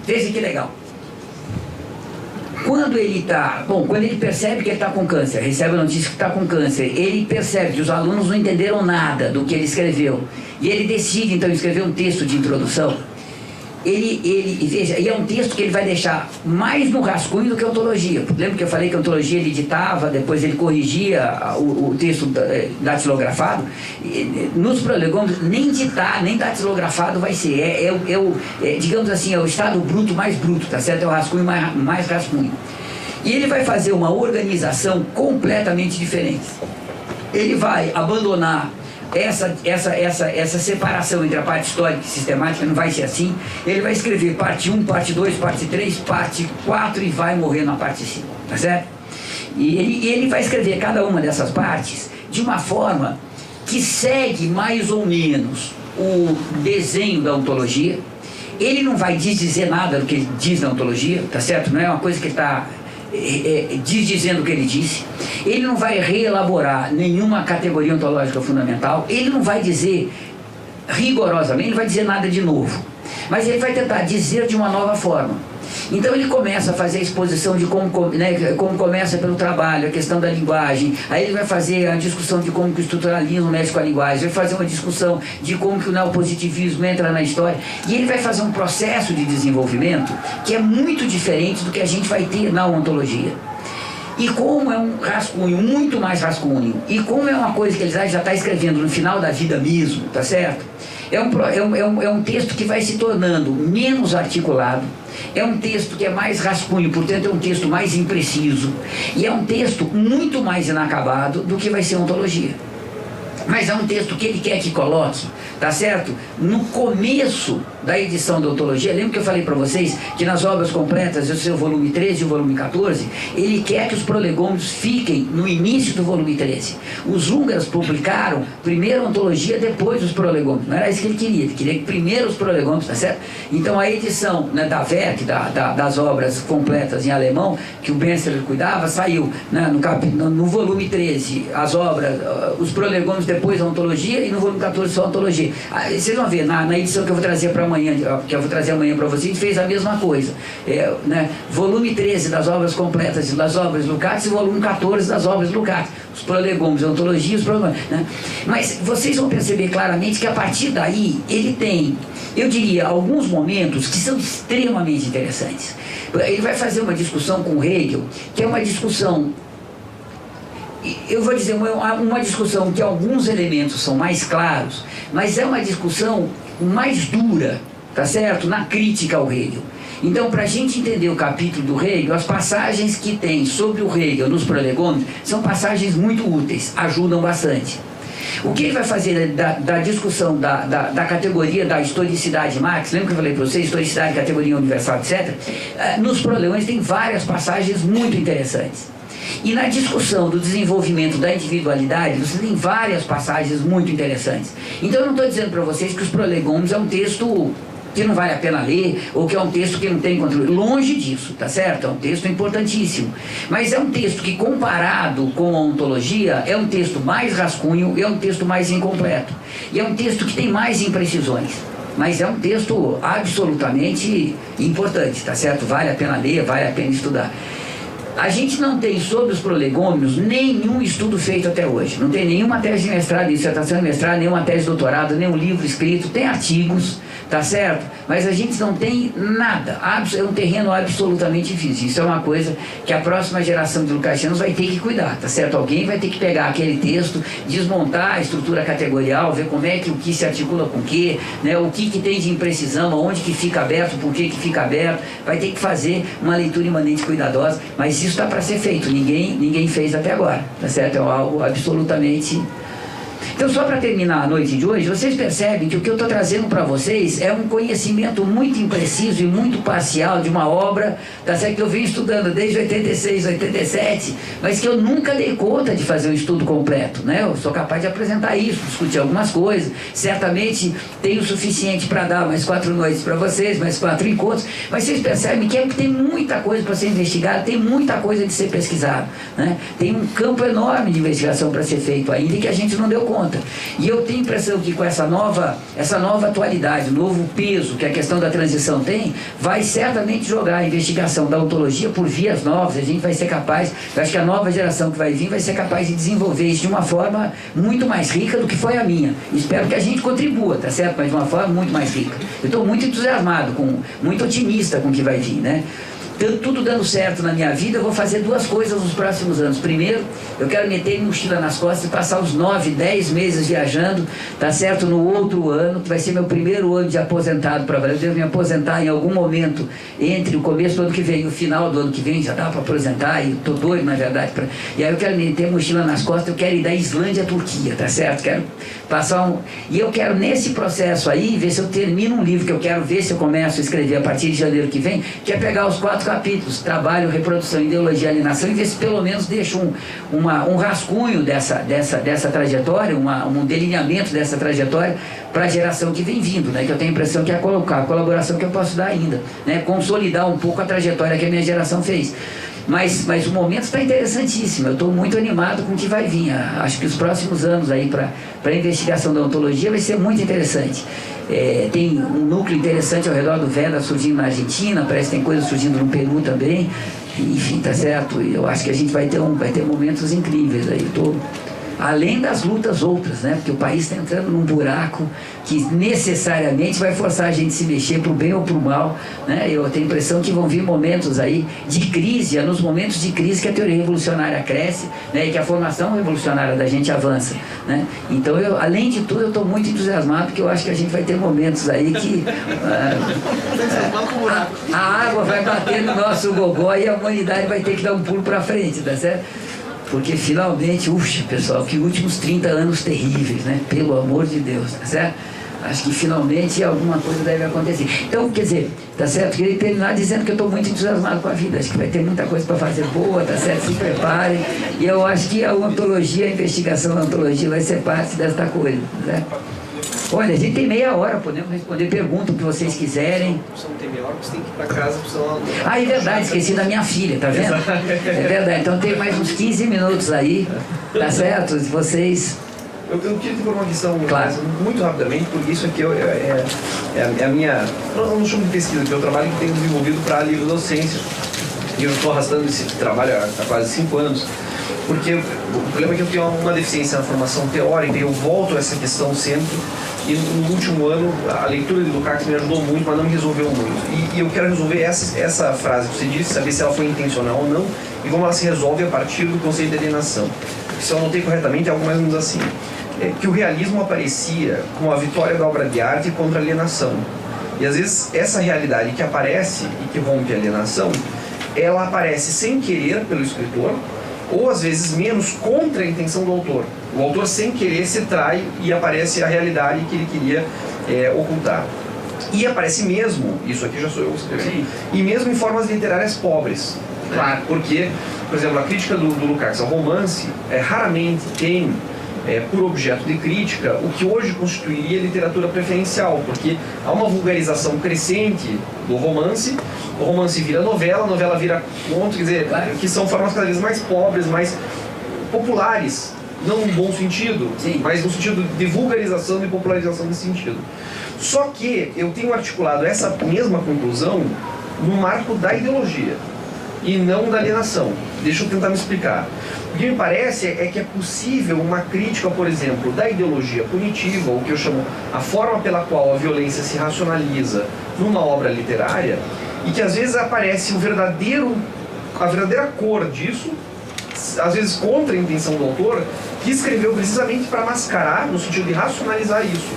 Veja que legal. Quando ele está... Bom, quando ele percebe que ele está com câncer, recebe a notícia que está com câncer, ele percebe que os alunos não entenderam nada do que ele escreveu. E ele decide, então, escrever um texto de introdução. Veja, e é um texto que ele vai deixar mais no rascunho do que a ontologia. Lembra que eu falei que a ontologia ele editava, depois ele corrigia o texto datilografado? Nos prolegômenos, nem ditar, nem datilografado vai ser. Digamos assim, é o estado bruto mais bruto, tá certo? É o rascunho mais rascunho. E ele vai fazer uma organização completamente diferente. Ele vai abandonar essa separação entre a parte histórica e sistemática, não vai ser assim. Ele vai escrever parte 1, parte 2, parte 3, parte 4 e vai morrer na parte 5, tá certo? E ele vai escrever cada uma dessas partes de uma forma que segue mais ou menos o desenho da ontologia. Ele não vai dizer nada do que ele diz na ontologia, tá certo? Não é uma coisa que ele está dizendo o que ele disse. Ele não vai reelaborar nenhuma categoria ontológica fundamental. Ele não vai dizer rigorosamente, ele não vai dizer nada de novo, mas ele vai tentar dizer de uma nova forma. Então ele começa a fazer a exposição de como começa pelo trabalho, a questão da linguagem. Aí ele vai fazer a discussão de como que o estruturalismo mexe com a linguagem, vai fazer uma discussão de como que o neopositivismo entra na história, e ele vai fazer um processo de desenvolvimento que é muito diferente do que a gente vai ter na ontologia. E como é um rascunho, muito mais rascunho, e como é uma coisa que ele já está escrevendo no final da vida mesmo, tá certo? É um texto que vai se tornando menos articulado, é um texto que é mais rascunho, portanto é um texto mais impreciso, e é um texto muito mais inacabado do que vai ser a ontologia. Mas é um texto que ele quer que coloque, tá certo? No começo da edição da ontologia, lembra que eu falei para vocês que nas obras completas, o seu volume 13 e o volume 14, ele quer que os prolegômenos fiquem no início do volume 13. Os húngaros publicaram primeiro a ontologia, depois os prolegômenos. Não era isso que ele queria que primeiro os prolegômenos, tá certo? Então a edição, né, da Werk, das obras completas em alemão, que o Benseler cuidava, saiu, né, no volume 13, as obras, os prolegômenos, depois a ontologia, e no volume 14 só a ontologia. Vocês vão ver, na edição que eu vou trazer para amanhã, que eu vou trazer amanhã para vocês, fez a mesma coisa. Né, volume 13 das obras completas e das obras Lukács, e volume 14 das obras Lukács. Os prolegômenos, a ontologia, os prolegômenos. Né? Mas vocês vão perceber claramente que a partir daí, ele tem, eu diria, alguns momentos que são extremamente interessantes. Ele vai fazer uma discussão com Hegel, que é uma discussão, eu vou dizer, uma discussão que alguns elementos são mais claros, mas é uma discussão mais dura, tá certo? Na crítica ao Hegel. Então, para a gente entender o capítulo do Hegel, as passagens que tem sobre o Hegel nos prolegômenos são passagens muito úteis, ajudam bastante. O que ele vai fazer da discussão da categoria da historicidade Marx, lembra que eu falei para vocês, historicidade, categoria universal, etc. Nos prolegômenos tem várias passagens muito interessantes. E na discussão do desenvolvimento da individualidade, você tem várias passagens muito interessantes. Então eu não estou dizendo para vocês que os prolegômenos é um texto que não vale a pena ler, ou que é um texto que não tem controle. Longe disso, tá certo? É um texto importantíssimo. Mas é um texto que, comparado com a ontologia, é um texto mais rascunho, é um texto mais incompleto. E é um texto que tem mais imprecisões. Mas é um texto absolutamente importante, tá certo? Vale a pena ler, vale a pena estudar. A gente não tem sobre os prolegômenos nenhum estudo feito até hoje. Não tem nenhuma tese de mestrado, dissertação de mestrado, nenhuma tese de doutorado, nenhum livro escrito. Tem artigos, tá certo? Mas a gente não tem nada. É um terreno absolutamente difícil. Isso é uma coisa que a próxima geração de lukácianos vai ter que cuidar, tá certo? Alguém vai ter que pegar aquele texto, desmontar a estrutura categorial, ver como é que o que se articula com o que, né? O que tem de imprecisão, aonde que fica aberto, por que fica aberto. Vai ter que fazer uma leitura imanente cuidadosa, mas isso está para ser feito. Ninguém fez até agora, tá certo? É algo absolutamente... Então, só para terminar a noite de hoje, vocês percebem que o que eu estou trazendo para vocês é um conhecimento muito impreciso e muito parcial de uma obra, tá certo, que eu venho estudando desde 86, 87, mas que eu nunca dei conta de fazer um estudo completo, né? Eu sou capaz de apresentar isso, discutir algumas coisas, certamente tenho o suficiente para dar mais 4 noites para vocês, mais 4 encontros, mas vocês percebem que tem muita coisa para ser investigada, tem muita coisa de ser pesquisada, né? Tem um campo enorme de investigação para ser feito ainda e que a gente não deu conta. conta. E eu tenho a impressão que com essa nova atualidade, o novo peso que a questão da transição tem, vai certamente jogar a investigação da ontologia por vias novas. A gente vai ser capaz, eu acho que a nova geração que vai vir vai ser capaz de desenvolver isso de uma forma muito mais rica do que foi a minha. Espero que a gente contribua, tá certo? Mas de uma forma muito mais rica. Eu estou muito entusiasmado, muito otimista com o que vai vir, né? Tudo dando certo na minha vida, eu vou fazer duas coisas nos próximos anos. Primeiro, eu quero meter minha mochila nas costas e passar os 9, 10 meses viajando, tá certo? No outro ano, que vai ser meu primeiro ano de aposentado para valer. Eu devo me aposentar em algum momento entre o começo do ano que vem e o final do ano que vem, já dá para aposentar, e tô doido, na verdade. E aí eu quero meter mochila nas costas, eu quero ir da Islândia à Turquia, tá certo? Quero passar E eu quero, nesse processo aí, ver se eu termino um livro que eu quero ver se eu começo a escrever a partir de janeiro que vem, que é pegar os 4 capítulos, trabalho, reprodução, ideologia e alienação, e ver se pelo menos deixo um rascunho dessa trajetória, um delineamento dessa trajetória para a geração que vem vindo, né? Que eu tenho a impressão que é a colaboração que eu posso dar ainda, né? Consolidar um pouco a trajetória que a minha geração fez. Mas o momento está interessantíssimo, eu estou muito animado com o que vai vir. Acho que os próximos anos aí para a investigação da ontologia vai ser muito interessante. Tem um núcleo interessante ao redor do Veda surgindo na Argentina, parece que tem coisas surgindo no Peru também. Enfim, tá certo? Eu acho que a gente vai ter momentos incríveis aí. Além das lutas outras, né? Porque o país está entrando num buraco que necessariamente vai forçar a gente a se mexer para o bem ou para o mal, né? Eu tenho a impressão que vão vir momentos aí de crise, é nos momentos de crise que a teoria revolucionária cresce, né? E que a formação revolucionária da gente avança, né? Então, além de tudo, eu estou muito entusiasmado, porque eu acho que a gente vai ter momentos aí que a água vai bater no nosso gogó e a humanidade vai ter que dar um pulo para frente, tá certo? Porque finalmente, pessoal, que últimos 30 anos terríveis, né? Pelo amor de Deus, tá certo? Acho que finalmente alguma coisa deve acontecer. Então, quer dizer, tá certo? Queria terminar dizendo que eu estou muito entusiasmado com a vida. Acho que vai ter muita coisa para fazer boa, tá certo? Se preparem. E eu acho que a ontologia, a investigação da ontologia vai ser parte desta coisa, né? Olha, a gente tem meia hora, podemos responder perguntas, o que vocês quiserem. Você não tem meia hora, você tem que ir para casa, senão... Ah, é verdade, esqueci da minha filha, tá vendo? É verdade, então tem mais uns 15 minutos aí, tá certo? Vocês... Eu queria te pôr uma questão, claro, muito rapidamente, porque isso aqui é a minha... Eu não chamo de pesquisa, que é o trabalho que tenho desenvolvido para a livre docência. E eu estou arrastando esse trabalho há quase 5 anos. Porque o problema é que eu tenho uma deficiência na formação teórica e eu volto a essa questão sempre. E no último ano, a leitura de Lukács me ajudou muito, mas não me resolveu muito. E eu quero resolver essa frase que você disse, saber se ela foi intencional ou não, e como ela se resolve a partir do conceito de alienação. Se eu anotei corretamente, é algo mais ou menos assim. Que o realismo aparecia como a vitória da obra de arte contra a alienação. E às vezes essa realidade que aparece e que rompe a alienação, ela aparece sem querer pelo escritor, ou às vezes menos contra a intenção do autor. O autor sem querer se trai e aparece a realidade que ele queria ocultar. E aparece mesmo, isso aqui já sou eu escrevendo, e mesmo em formas literárias pobres. Claro. Porque, por exemplo, a crítica do Lukács ao romance raramente tem por objeto de crítica o que hoje constituiria literatura preferencial, porque há uma vulgarização crescente do romance, o romance vira novela, a novela vira conto, quer dizer, que são formas cada vez mais pobres, mais populares, não no bom sentido, sim, mas no sentido de vulgarização e popularização desse sentido. Só que eu tenho articulado essa mesma conclusão no marco da ideologia e não da alienação. Deixa eu tentar me explicar. O que me parece é que é possível uma crítica, por exemplo, da ideologia punitiva, o que eu chamo a forma pela qual a violência se racionaliza numa obra literária, e que às vezes aparece a verdadeira cor disso, às vezes contra a intenção do autor, que escreveu precisamente para mascarar, no sentido de racionalizar isso.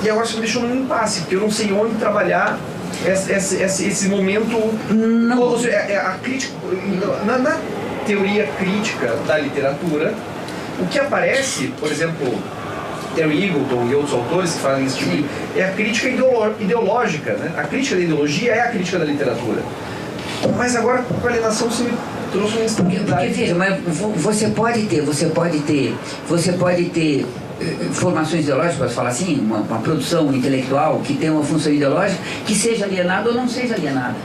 E eu acho que me deixou num impasse, porque eu não sei onde trabalhar esse momento. Não. Ou seja, a crítica, na teoria crítica da literatura, o que aparece, por exemplo, Terry Eagleton e outros autores que fazem esse tipo, é a crítica ideológica, né? A crítica da ideologia é a crítica da literatura. Mas agora, com a alienação, você me trouxe uma instabilidade. Porque veja, mas você pode ter formações ideológicas, posso falar assim, uma produção intelectual que tem uma função ideológica, que seja alienada ou não seja alienada.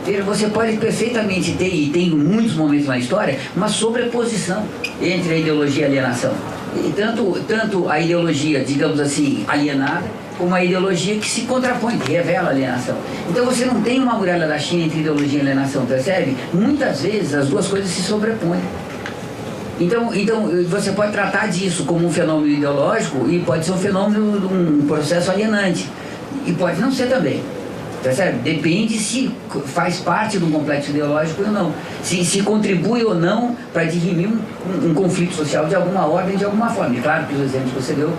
Veja, você pode perfeitamente ter, e tem muitos momentos na história, uma sobreposição entre a ideologia e a alienação. E tanto a ideologia, digamos assim, alienada, como a ideologia que se contrapõe, que revela a alienação. Então você não tem uma muralha da China entre ideologia e alienação, percebe? Muitas vezes as duas coisas se sobrepõem. Então você pode tratar disso como um fenômeno ideológico e pode ser um fenômeno de um processo alienante. E pode não ser também. Percebe? Depende se faz parte de um complexo ideológico ou não. Se contribui ou não para dirimir um conflito social de alguma ordem, de alguma forma. E claro que os exemplos que você deu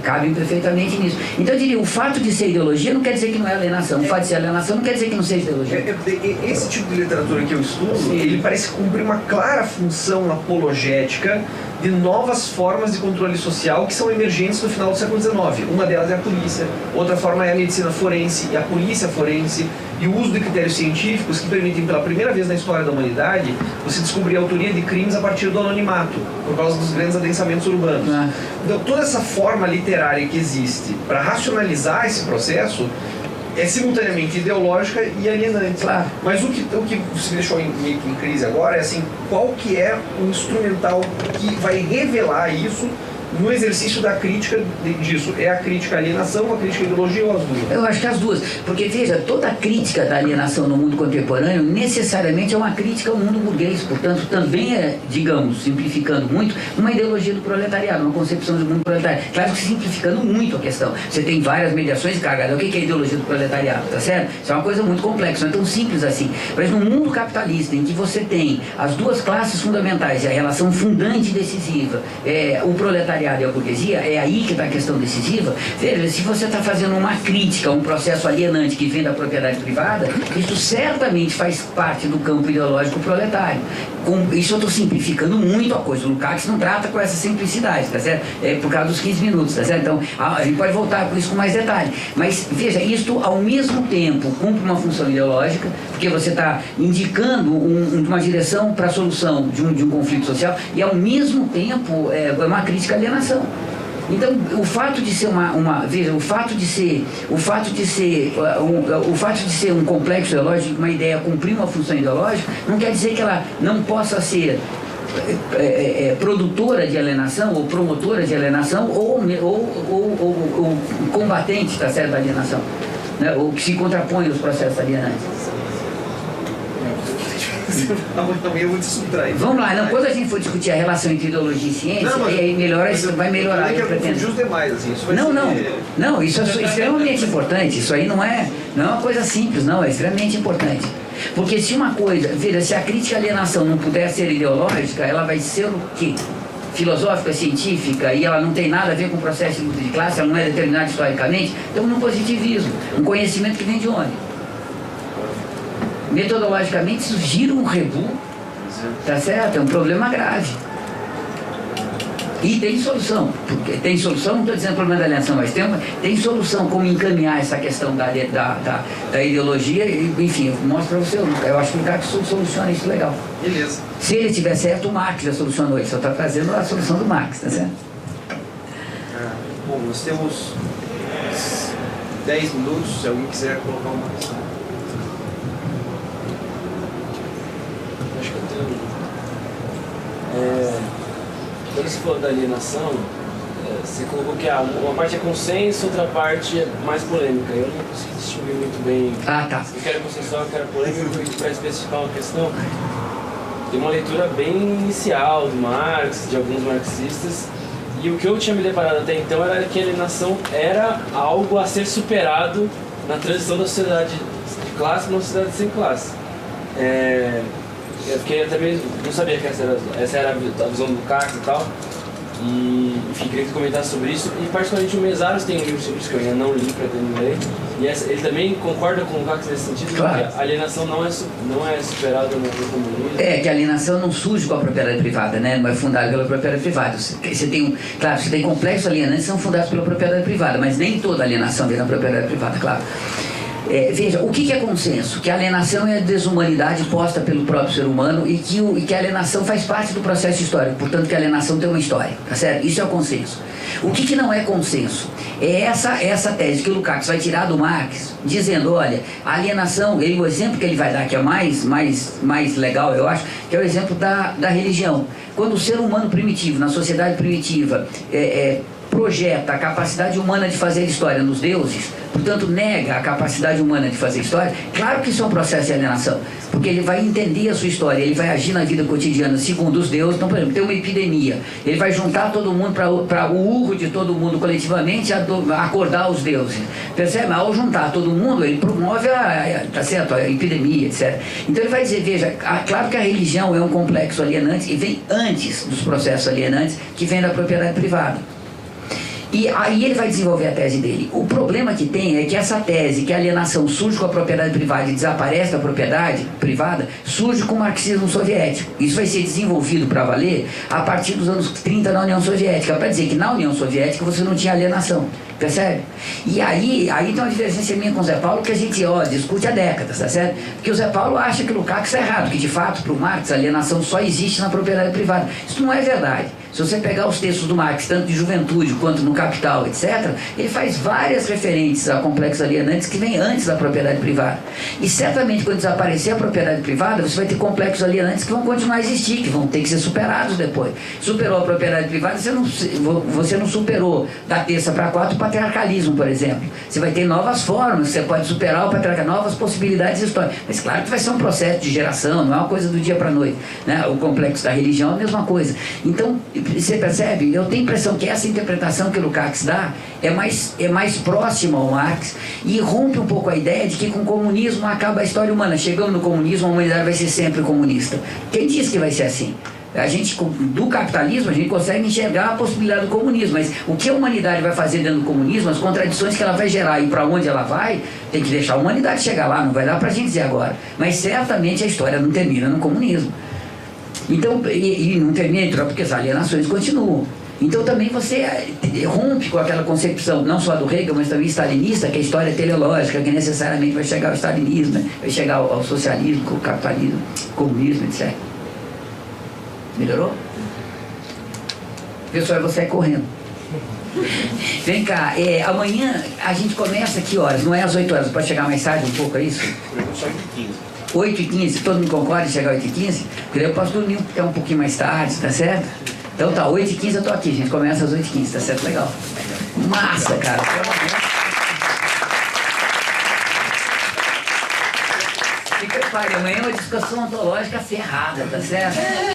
cabem perfeitamente nisso. Então eu diria, o fato de ser ideologia não quer dizer que não é alienação. O fato de ser alienação não quer dizer que não seja ideologia. Esse tipo de literatura que eu estudo, ele parece cumprir uma clara função apologética de novas formas de controle social que são emergentes no final do século XIX. Uma delas é a polícia, outra forma é a medicina forense e a polícia forense, e o uso de critérios científicos que permitem pela primeira vez na história da humanidade você descobrir a autoria de crimes a partir do anonimato, por causa dos grandes adensamentos urbanos. Então toda essa forma literária que existe para racionalizar esse processo é simultaneamente ideológica e alienante. Claro. Mas o que se deixou meio que em crise agora é assim, qual que é o instrumental que vai revelar isso no exercício da crítica disso? É a crítica à alienação, a crítica à ideologia ou as duas? Eu acho que as duas. Porque, veja, toda a crítica da alienação no mundo contemporâneo necessariamente é uma crítica ao mundo burguês. Portanto, também é, digamos, simplificando muito, uma ideologia do proletariado, uma concepção do mundo proletário. Claro que simplificando muito a questão. Você tem várias mediações carregadas. O que é a ideologia do proletariado? Tá certo? Isso é uma coisa muito complexa, não é tão simples assim. Mas no mundo capitalista, em que você tem as duas classes fundamentais e a relação fundante e decisiva, o proletariado e a burguesia, é aí que está a questão decisiva. Veja, se você está fazendo uma crítica a um processo alienante que vem da propriedade privada, isso certamente faz parte do campo ideológico proletário. Isso eu estou simplificando muito a coisa. O Lukács não trata com essa simplicidade, tá certo? Por causa dos 15 minutos, tá certo? Então, a gente pode voltar com isso com mais detalhe. Mas, veja, isto ao mesmo tempo cumpre uma função ideológica, porque você está indicando uma direção para a solução de um conflito social, e ao mesmo tempo é uma crítica à alienação. Então, o fato de ser veja, o fato de ser um complexo ideológico, uma ideia cumprir uma função ideológica, não quer dizer que ela não possa ser produtora de alienação ou promotora de alienação ou combatente, tá certo, da alienação, né? Ou que se contrapõe aos processos alienantes. Eu vou te subtrair. Vamos lá, não, quando a gente for discutir a relação entre ideologia e ciência, aí vai melhorar. Eu confundi os demais, assim. Isso vai não, isso é extremamente importante. Isso aí não é uma coisa simples, não, é extremamente importante. Porque se uma coisa, veja, se a crítica à alienação não puder ser ideológica, ela vai ser o quê? Filosófica, científica, e ela não tem nada a ver com o processo de luta de classe, ela não é determinada historicamente, então no positivismo, um conhecimento que vem de onde? Metodologicamente isso gira um rebu, tá certo? É um problema grave. E tem solução, porque tem solução, não estou dizendo problema da alienação, mas tem solução como encaminhar essa questão da ideologia, e, enfim, eu mostro para você, eu acho que o Lukács soluciona isso legal. Beleza. Se ele tiver certo, o Marx já solucionou isso, só está trazendo a solução do Marx, tá certo? Bom, nós temos 10 minutos, se alguém quiser colocar uma questão. Acho que eu tenho. Quando você falou da alienação, você colocou que uma parte é consenso, outra parte é mais polêmica. Eu não consegui distinguir muito bem. Ah, tá. Eu quero consensual, eu quero polêmica, para especificar uma questão. Tem uma leitura bem inicial do Marx, de alguns marxistas, e o que eu tinha me deparado até então era que a alienação era algo a ser superado na transição da sociedade de classe para uma sociedade sem classe. Eu fiquei até mesmo, não sabia que essa era a visão do Lukács e tal, e enfim, queria que você comentasse sobre isso, e particularmente o Mesaros tem um livro sobre isso que eu ainda não li, pretendo ler, e ele também concorda com o Lukács nesse sentido, claro, que a alienação não é superada no comunismo. Que a alienação não surge com a propriedade privada, né? Não é fundada pela propriedade privada. Você tem complexos alienantes que são fundados pela propriedade privada, mas nem toda alienação vem da propriedade privada, claro. Veja, o que é consenso? Que a alienação é a desumanidade posta pelo próprio ser humano e que a alienação faz parte do processo histórico, portanto que a alienação tem uma história, tá certo? Isso é o consenso. O que não é consenso? É essa tese que o Lukács vai tirar do Marx, dizendo, olha, a alienação, o exemplo que ele vai dar, que é mais legal, eu acho, que é o exemplo da religião. Quando o ser humano primitivo, na sociedade primitiva, projeta a capacidade humana de fazer história nos deuses, portanto nega a capacidade humana de fazer história, claro que isso é um processo de alienação, porque ele vai entender a sua história, ele vai agir na vida cotidiana segundo os deuses. Então, por exemplo, tem uma epidemia, ele vai juntar todo mundo para o urro de todo mundo coletivamente acordar os deuses, percebe? Ao juntar todo mundo, ele promove tá certo, a epidemia, etc. Então ele vai dizer, veja, claro que a religião é um complexo alienante e vem antes dos processos alienantes, que vem da propriedade privada. E aí ele vai desenvolver a tese dele. O problema que tem é que essa tese, que a alienação surge com a propriedade privada e desaparece da propriedade privada, surge com o marxismo soviético. Isso vai ser desenvolvido para valer a partir dos anos 30 na União Soviética, para dizer que na União Soviética você não tinha alienação. Percebe? E aí tem uma divergência minha com o Zé Paulo que a gente discute há décadas, tá certo? Porque o Zé Paulo acha que o Lukács está errado, que de fato para o Marx a alienação só existe na propriedade privada. Isso não é verdade. Se você pegar os textos do Marx, tanto de Juventude quanto no Capital, etc., ele faz várias referências a complexos alienantes que vêm antes da propriedade privada. E certamente quando desaparecer a propriedade privada, você vai ter complexos alienantes que vão continuar a existir, que vão ter que ser superados depois. Superou a propriedade privada, você não superou da terça para a quarta o patriarcalismo, por exemplo. Você vai ter novas formas, você pode superar o patriarcalismo, novas possibilidades históricas. Mas claro que vai ser um processo de geração, não é uma coisa do dia para a noite, né? O complexo da religião é a mesma coisa. Então, você percebe? Eu tenho a impressão que essa interpretação que o Lukács dá é mais próxima ao Marx e rompe um pouco a ideia de que com o comunismo acaba a história humana. Chegando no comunismo, a humanidade vai ser sempre comunista. Quem disse que vai ser assim? A gente, do capitalismo, a gente consegue enxergar a possibilidade do comunismo, mas o que a humanidade vai fazer dentro do comunismo, as contradições que ela vai gerar e para onde ela vai, tem que deixar a humanidade chegar lá, não vai dar para a gente dizer agora. Mas certamente a história não termina no comunismo. Então, e não termina porque as alienações continuam. Então também você rompe com aquela concepção, não só do Hegel, mas também stalinista, que a história é teleológica, que necessariamente vai chegar ao stalinismo, né? Vai chegar ao socialismo, ao capitalismo, comunismo, etc. Melhorou? Pessoal, você é correndo. Vem cá, amanhã a gente começa que horas? Não é às 8 horas, pode chegar mais tarde um pouco, é isso? 8h15, todo mundo concorda em chegar às 8h15? Porque daí eu posso dormir até um pouquinho mais tarde, tá certo? Então tá, 8h15 eu tô aqui, a gente começa às 8h15, tá certo? Legal. Massa, cara. Se prepare, amanhã é uma discussão ontológica ferrada, tá certo?